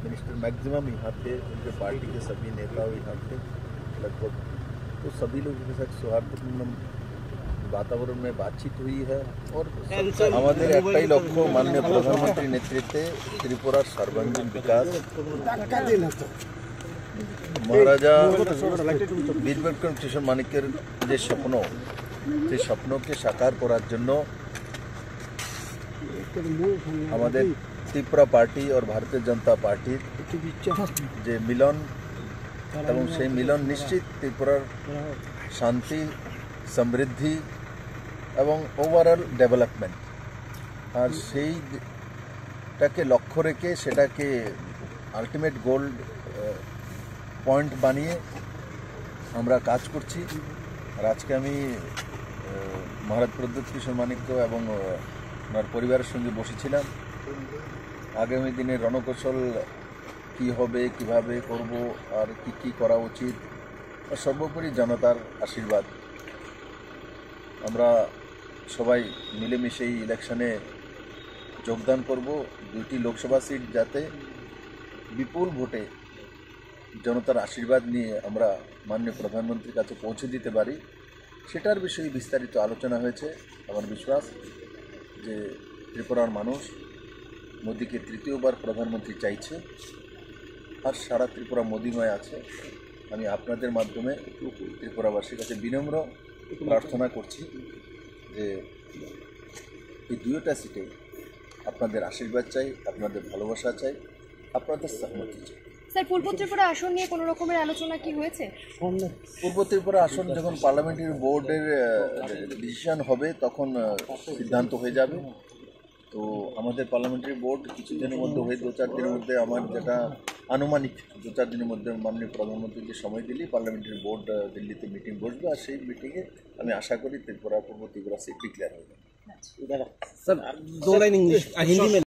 Minister maximum यहाँ थे, उनके पार्टी के सभी नेता यहाँ थे लगभग, तो सभी लोगों के साथ सौहार्दपूर्ण वातावरण में बातचीत हुई है और हमारे एकटाई लक्ष्य माननीय प्रधानमंत्री नेतृत्वे त्रिपुरार सर्वांगीण विकास महाराजा বীরবিক্রম কিশোর মানিক্যের যে স্বপ্ন সেই স্বপ্নকে সাকার করার জন্য আমাদের त्रिपुरा पार्टी और भारतीय जनता पार्टी जे मिलन এবং সেই মিলন নিশ্চিত ত্রিপুরার শান্তি সমৃদ্ধি এবং ওভারঅল ডেভেলপমেন্ট আর সেইটাকে লক্ষ্য রেখে সেটাকে আলটিমেট গোল পয়েন্ট বানিয়ে আমরা কাজ করছি। আর আজকে আমি মহারাজ প্রদ্যোৎ কিশোর মানিক্য এবং ওনার পরিবারের সঙ্গে বসেছিলাম আগামী দিনে রণকৌশল কি হবে, কিভাবে করব আর কি কি করা উচিত, আর সর্বোপরি জনতার আশীর্বাদ। আমরা সবাই মিলেমিশে এই ইলেকশনে যোগদান করব। দুটি লোকসভা সিট যাতে বিপুল ভোটে জনতার আশীর্বাদ নিয়ে আমরা মাননীয় প্রধানমন্ত্রীর কাছে পৌঁছে দিতে পারি, সেটার বিষয়ে বিস্তারিত আলোচনা হয়েছে। আমার বিশ্বাস যে ত্রিপুরার মানুষ মোদীকে তৃতীয়বার প্রধানমন্ত্রী চাইছে আর সারা ত্রিপুরা মোদীময় আছে। আমি আপনাদের মাধ্যমে ত্রিপুরাবাসীর কাছে বিনম্র প্রার্থনা করছি যে এই দুইটা সিটে আপনাদের আশীর্বাদ চাই, আপনাদের ভালোবাসা চাই, আপনাদের সহমতি চাই। স্যার, পূর্ব ত্রিপুরা আসন নিয়ে কোনো রকমের আলোচনা কি হয়েছে? পূর্ব ত্রিপুরা আসন যখন পার্লামেন্টারি বোর্ডের ডিসিশন হবে তখন সিদ্ধান্ত হয়ে যাবে। তো আমাদের পার্লামেন্টারি বোর্ড কিছুদিনের মধ্যে হয়ে 2-4 দিনের মধ্যে, আমার যেটা আনুমানিক 2-4 দিনের মধ্যে মাননীয় প্রধানমন্ত্রীকে সময় দিলেই পার্লামেন্টারি বোর্ড দিল্লিতে মিটিং বসবে আর সেই মিটিংয়ে আমি আশা করি ত্রিপুরা পূর্ব ত্রিপুরা সিট ডিক্লেয়ার হয়ে যাবে। सर 2 लाइन इंग्लिश हिंदी में